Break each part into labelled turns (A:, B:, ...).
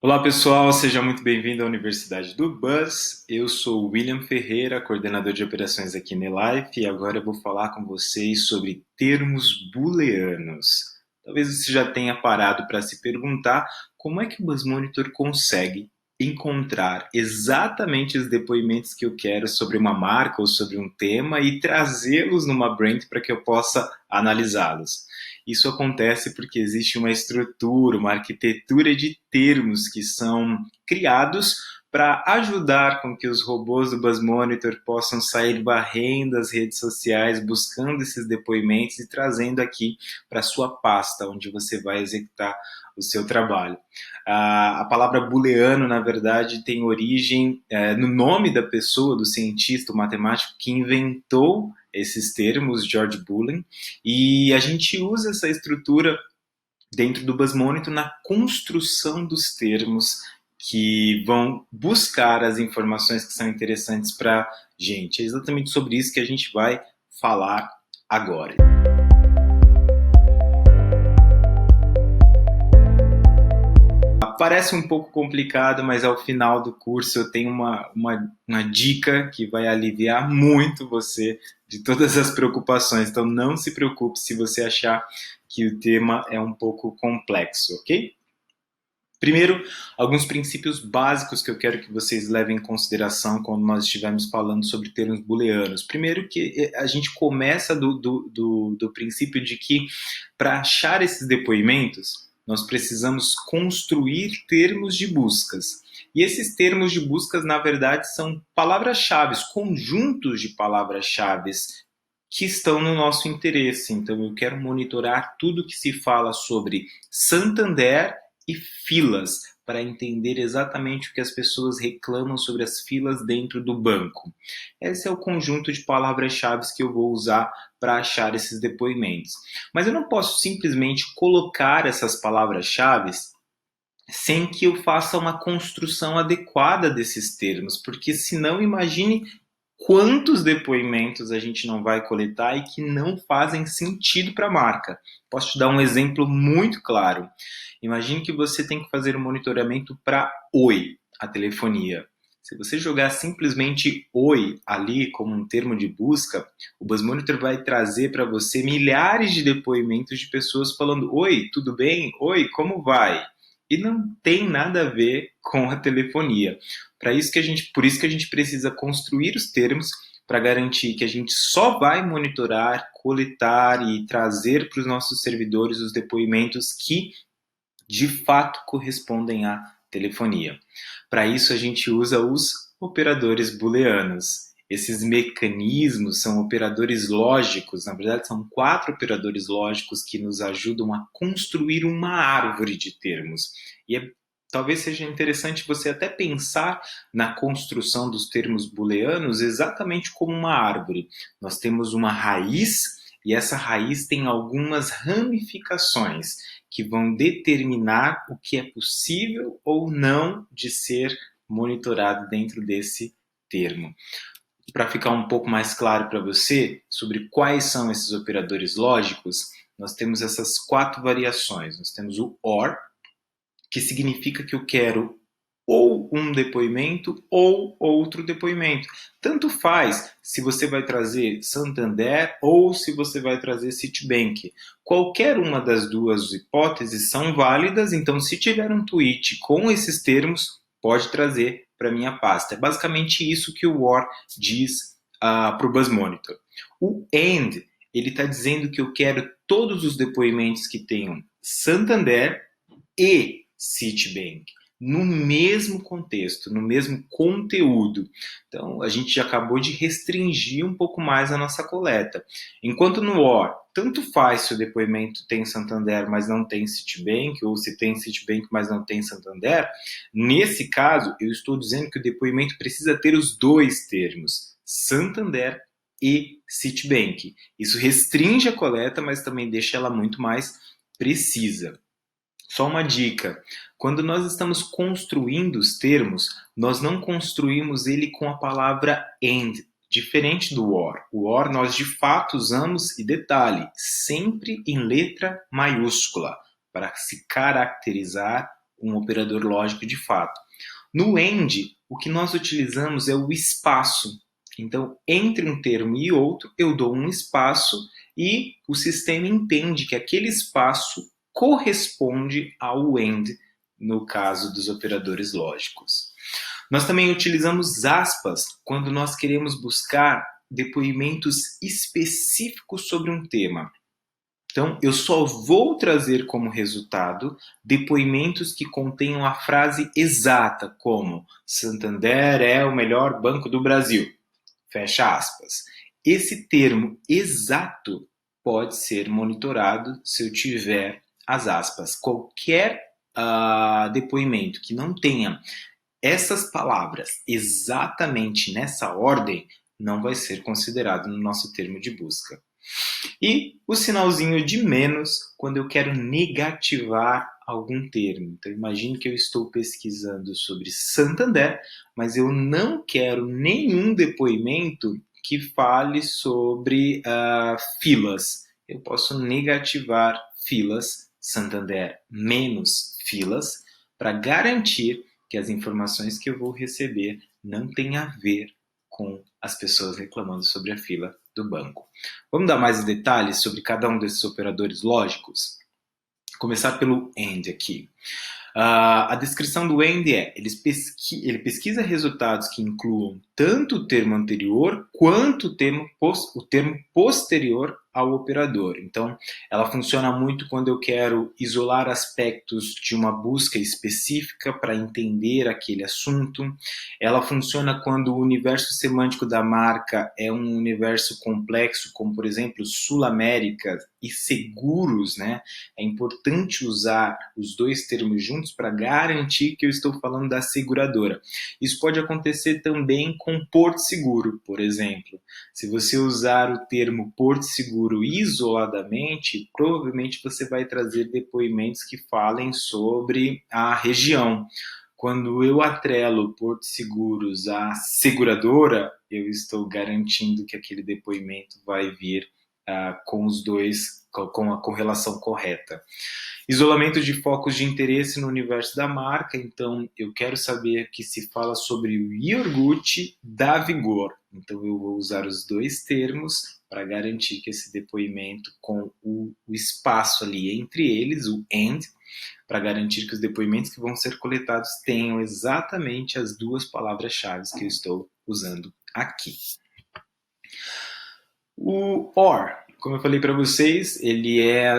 A: Olá pessoal, seja muito bem-vindo à Universidade do Buzz. Eu sou o William Ferreira, coordenador de operações aqui na Life, e agora eu vou falar com vocês sobre termos booleanos. Talvez você já tenha parado para se perguntar como é que o Buzz Monitor consegue encontrar exatamente os depoimentos que eu quero sobre uma marca ou sobre um tema e trazê-los numa brand para que eu possa analisá-los. Isso acontece porque existe uma estrutura, uma arquitetura de termos que são criados para ajudar com que os robôs do Buzz Monitor possam sair varrendo as redes sociais, buscando esses depoimentos e trazendo aqui para a sua pasta, onde você vai executar o seu trabalho. A palavra booleano, na verdade, tem origem no nome da pessoa, do cientista, o matemático que inventou esses termos, George Boolean, e a gente usa essa estrutura dentro do Buzz Monitor na construção dos termos que vão buscar as informações que são interessantes para a gente. É exatamente sobre isso que a gente vai falar agora. Parece um pouco complicado, mas ao final do curso eu tenho uma dica que vai aliviar muito você de todas as preocupações. Então não se preocupe se você achar que o tema é um pouco complexo, ok? Primeiro, alguns princípios básicos que eu quero que vocês levem em consideração quando nós estivermos falando sobre termos booleanos. Primeiro que a gente começa do princípio de que para achar esses depoimentos, nós precisamos construir termos de buscas. E esses termos de buscas, na verdade, são palavras-chave, conjuntos de palavras-chave que estão no nosso interesse. Então, eu quero monitorar tudo que se fala sobre Santander e filas, para entender exatamente o que as pessoas reclamam sobre as filas dentro do banco. Esse é o conjunto de palavras-chave que eu vou usar para achar esses depoimentos. Mas eu não posso simplesmente colocar essas palavras-chave sem que eu faça uma construção adequada desses termos, porque senão imagine quantos depoimentos a gente não vai coletar e que não fazem sentido para a marca. Posso te dar um exemplo muito claro. Imagine que você tem que fazer um monitoramento para Oi, a telefonia. Se você jogar simplesmente Oi ali como um termo de busca, o Buzz Monitor vai trazer para você milhares de depoimentos de pessoas falando: Oi, tudo bem? Oi, como vai? E não tem nada a ver com a telefonia. Por isso que a gente precisa construir os termos para garantir que a gente só vai monitorar, coletar e trazer para os nossos servidores os depoimentos que de fato correspondem à telefonia. Para isso a gente usa os operadores booleanos. Esses mecanismos são operadores lógicos, na verdade são 4 operadores lógicos que nos ajudam a construir uma árvore de termos. Talvez seja interessante você até pensar na construção dos termos booleanos exatamente como uma árvore. Nós temos uma raiz e essa raiz tem algumas ramificações que vão determinar o que é possível ou não de ser monitorado dentro desse termo. Para ficar um pouco mais claro para você sobre quais são esses operadores lógicos, nós temos essas 4 variações. Nós temos o OR, que significa que eu quero ou um depoimento ou outro depoimento. Tanto faz se você vai trazer Santander ou se você vai trazer Citibank. Qualquer uma das duas hipóteses são válidas, então se tiver um tweet com esses termos, pode trazer para a minha pasta. É basicamente isso que o OR diz para o Buzz Monitor. O AND, ele está dizendo que eu quero todos os depoimentos que tenham Santander e Citibank no mesmo contexto, no mesmo conteúdo. Então, a gente já acabou de restringir um pouco mais a nossa coleta. Enquanto no OR, tanto faz se o depoimento tem Santander, mas não tem Citibank, ou se tem Citibank, mas não tem Santander, nesse caso, eu estou dizendo que o depoimento precisa ter os dois termos, Santander e Citibank. Isso restringe a coleta, mas também deixa ela muito mais precisa. Só uma dica: quando nós estamos construindo os termos, nós não construímos ele com a palavra and, diferente do or. O or nós de fato usamos, e detalhe, sempre em letra maiúscula, para se caracterizar um operador lógico de fato. No AND, o que nós utilizamos é o espaço. Então, entre um termo e outro, eu dou um espaço e o sistema entende que aquele espaço corresponde ao AND, no caso dos operadores lógicos. Nós também utilizamos aspas quando nós queremos buscar depoimentos específicos sobre um tema. Então, eu só vou trazer como resultado depoimentos que contenham a frase exata, como Santander é o melhor banco do Brasil. Fecha aspas. Esse termo exato pode ser monitorado se eu tiver as aspas. Qualquer depoimento que não tenha essas palavras exatamente nessa ordem não vai ser considerado no nosso termo de busca. E o sinalzinho de menos quando eu quero negativar algum termo. Então, imagine que eu estou pesquisando sobre Santander, mas eu não quero nenhum depoimento que fale sobre filas. Eu posso negativar filas, Santander menos filas, para garantir que as informações que eu vou receber não têm a ver com as pessoas reclamando sobre a fila do banco. Vamos dar mais detalhes sobre cada um desses operadores lógicos? Começar pelo AND aqui. A descrição do AND é: ele pesquisa resultados que incluam tanto o termo anterior quanto o termo posterior ao operador. Então, ela funciona muito quando eu quero isolar aspectos de uma busca específica para entender aquele assunto. Ela funciona quando o universo semântico da marca é um universo complexo, como, por exemplo, Sul América e seguros, né? É importante usar os dois termos juntos para garantir que eu estou falando da seguradora. Isso pode acontecer também com Porto Seguro, por exemplo. Se você usar o termo Porto Seguro isoladamente, provavelmente você vai trazer depoimentos que falem sobre a região. Quando eu atrelo Porto Seguros à seguradora, eu estou garantindo que aquele depoimento vai vir com os dois, com a correlação correta. Isolamento de focos de interesse no universo da marca. Então, eu quero saber que se fala sobre o iogurte da Vigor. Então, eu vou usar os dois termos para garantir que esse depoimento com o espaço ali entre eles, o AND, para garantir que os depoimentos que vão ser coletados tenham exatamente as duas palavras-chave que eu estou usando aqui. O OR, como eu falei para vocês, ele é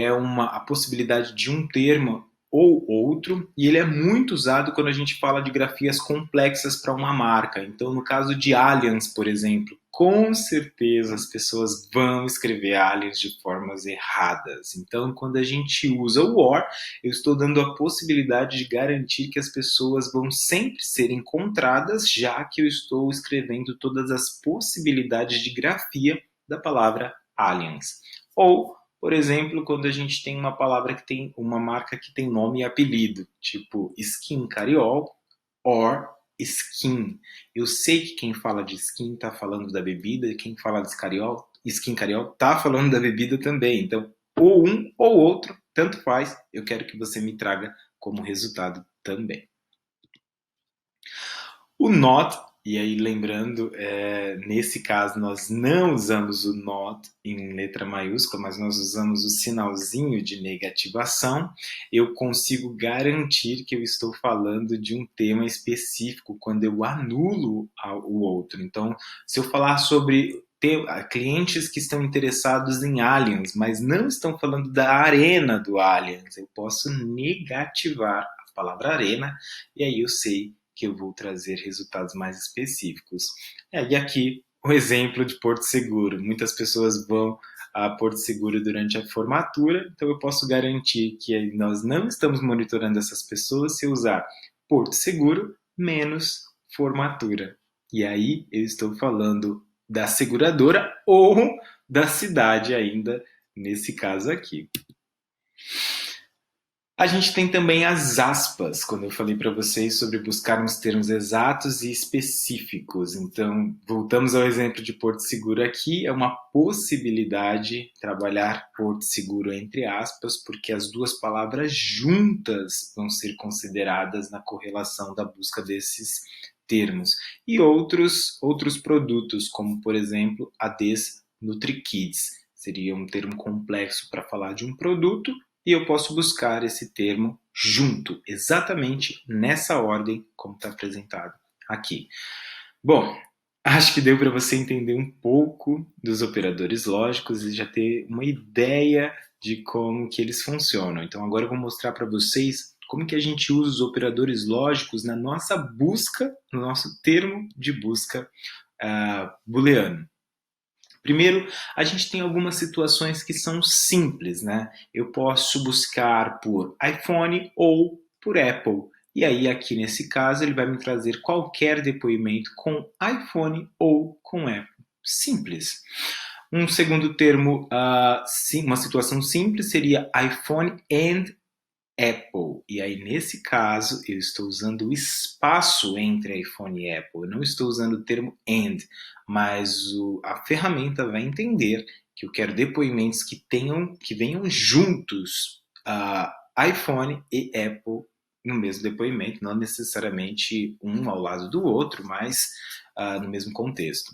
A: a possibilidade de um termo ou outro, e ele é muito usado quando a gente fala de grafias complexas para uma marca. Então, no caso de Allianz, por exemplo, com certeza as pessoas vão escrever Allianz de formas erradas. Então, quando a gente usa o OR, eu estou dando a possibilidade de garantir que as pessoas vão sempre ser encontradas, já que eu estou escrevendo todas as possibilidades de grafia da palavra Allianz. Ou, por exemplo, quando a gente tem uma palavra que tem uma marca que tem nome e apelido, tipo Skin Cariol or Skin. Eu sei que quem fala de skin está falando da bebida, e quem fala de Skin Cariol está falando da bebida também. Então, ou um ou outro, tanto faz, eu quero que você me traga como resultado também. O not, e aí lembrando, nesse caso nós não usamos o not em letra maiúscula, mas nós usamos o sinalzinho de negativação. Eu consigo garantir que eu estou falando de um tema específico quando eu anulo o outro. Então, se eu falar sobre clientes que estão interessados em Allianz, mas não estão falando da arena do Allianz, eu posso negativar a palavra arena, e aí eu sei que eu vou trazer resultados mais específicos. E aqui o exemplo de Porto Seguro. Muitas pessoas vão a Porto Seguro durante a formatura, então eu posso garantir que nós não estamos monitorando essas pessoas se eu usar Porto Seguro menos formatura. E aí eu estou falando da seguradora ou da cidade ainda, nesse caso aqui. A gente tem também as aspas, quando eu falei para vocês sobre buscarmos termos exatos e específicos. Então, voltamos ao exemplo de Porto Seguro aqui, é uma possibilidade trabalhar Porto Seguro entre aspas, porque as duas palavras juntas vão ser consideradas na correlação da busca desses termos. E outros produtos, como por exemplo a NutriKids, seria um termo complexo para falar de um produto, e eu posso buscar esse termo junto, exatamente nessa ordem como está apresentado aqui. Bom, acho que deu para você entender um pouco dos operadores lógicos e já ter uma ideia de como que eles funcionam. Então agora eu vou mostrar para vocês como que a gente usa os operadores lógicos na nossa busca, no nosso termo de busca booleano. Primeiro, a gente tem algumas situações que são simples, né? Eu posso buscar por iPhone ou por Apple. E aí, aqui nesse caso, ele vai me trazer qualquer depoimento com iPhone ou com Apple. Simples. Um segundo termo, uma situação simples seria iPhone and Apple. E aí, nesse caso, eu estou usando o espaço entre iPhone e Apple. Eu não estou usando o termo and, mas a ferramenta vai entender que eu quero depoimentos que venham juntos, iPhone e Apple no mesmo depoimento, não necessariamente um ao lado do outro, mas no mesmo contexto.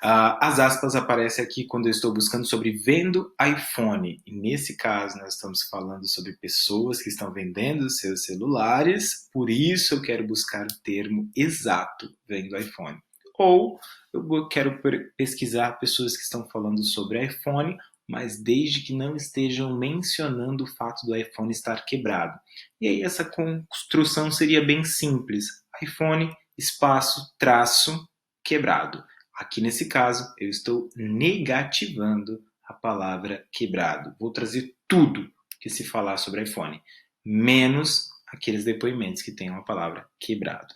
A: As aspas aparecem aqui quando eu estou buscando sobre vendo iPhone. E nesse caso, nós estamos falando sobre pessoas que estão vendendo seus celulares, por isso eu quero buscar o termo exato, vendo iPhone. Ou eu quero pesquisar pessoas que estão falando sobre iPhone, mas desde que não estejam mencionando o fato do iPhone estar quebrado. E aí essa construção seria bem simples. iPhone, espaço, traço, quebrado. Aqui nesse caso, eu estou negativando a palavra quebrado. Vou trazer tudo que se falar sobre iPhone, menos aqueles depoimentos que tenham a palavra quebrado.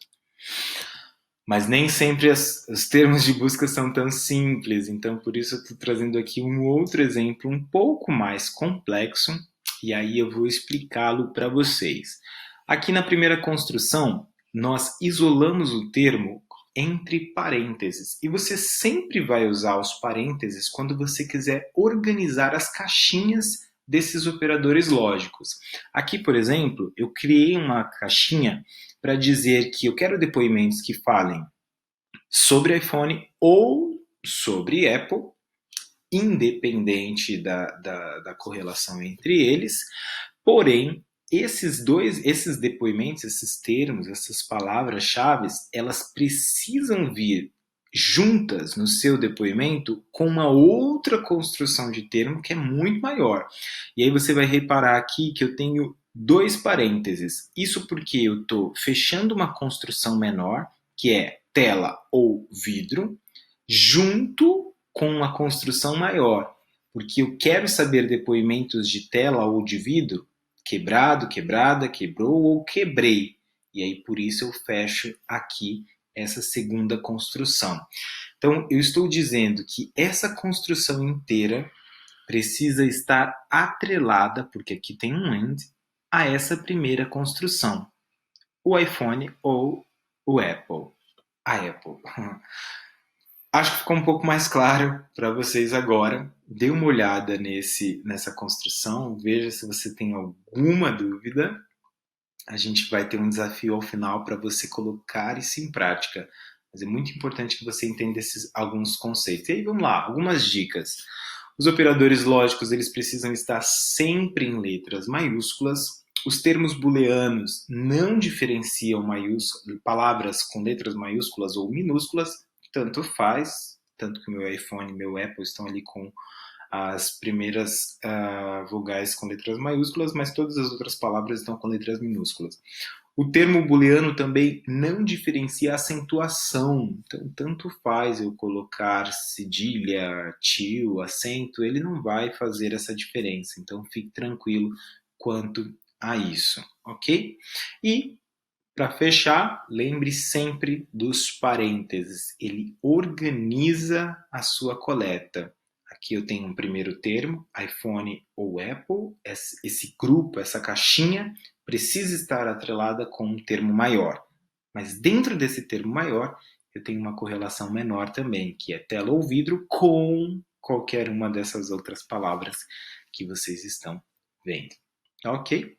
A: Mas nem sempre os termos de busca são tão simples, então por isso eu estou trazendo aqui um outro exemplo um pouco mais complexo, e aí eu vou explicá-lo para vocês. Aqui na primeira construção, nós isolamos o termo entre parênteses. E você sempre vai usar os parênteses quando você quiser organizar as caixinhas desses operadores lógicos. Aqui, por exemplo, eu criei uma caixinha para dizer que eu quero depoimentos que falem sobre iPhone ou sobre Apple, independente da correlação entre eles, porém, esses depoimentos, esses termos, essas palavras-chave, elas precisam vir juntas no seu depoimento com uma outra construção de termo que é muito maior. E aí você vai reparar aqui que eu tenho dois parênteses. Isso porque eu estou fechando uma construção menor, que é tela ou vidro, junto com uma construção maior. Porque eu quero saber depoimentos de tela ou de vidro quebrado, quebrada, quebrou ou quebrei. E aí por isso eu fecho aqui essa segunda construção. Então eu estou dizendo que essa construção inteira precisa estar atrelada, porque aqui tem um and, a essa primeira construção. O iPhone ou o Apple. A Apple. Acho que ficou um pouco mais claro para vocês agora. Dê uma olhada nessa construção, veja se você tem alguma dúvida. A gente vai ter um desafio ao final para você colocar isso em prática. Mas é muito importante que você entenda alguns conceitos. E aí, vamos lá, algumas dicas. Os operadores lógicos, eles precisam estar sempre em letras maiúsculas. Os termos booleanos não diferenciam palavras com letras maiúsculas ou minúsculas, tanto faz, tanto que o meu iPhone e meu Apple estão ali com as primeiras vogais com letras maiúsculas, mas todas as outras palavras estão com letras minúsculas. O termo booleano também não diferencia acentuação, então tanto faz eu colocar cedilha, tio, acento, ele não vai fazer essa diferença, então fique tranquilo quanto a isso, ok? E para fechar, lembre sempre dos parênteses. Ele organiza a sua coleta. Aqui eu tenho um primeiro termo, iPhone ou Apple. Esse grupo, essa caixinha, precisa estar atrelada com um termo maior. Mas dentro desse termo maior, eu tenho uma correlação menor também, que é tela ou vidro com qualquer uma dessas outras palavras que vocês estão vendo. Ok?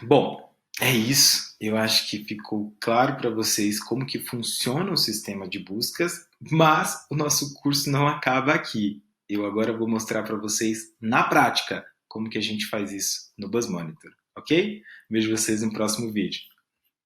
A: Bom, é isso. Eu acho que ficou claro para vocês como que funciona o sistema de buscas, mas o nosso curso não acaba aqui. Eu agora vou mostrar para vocês na prática como que a gente faz isso no Buzz Monitor, ok? Vejo vocês no próximo vídeo.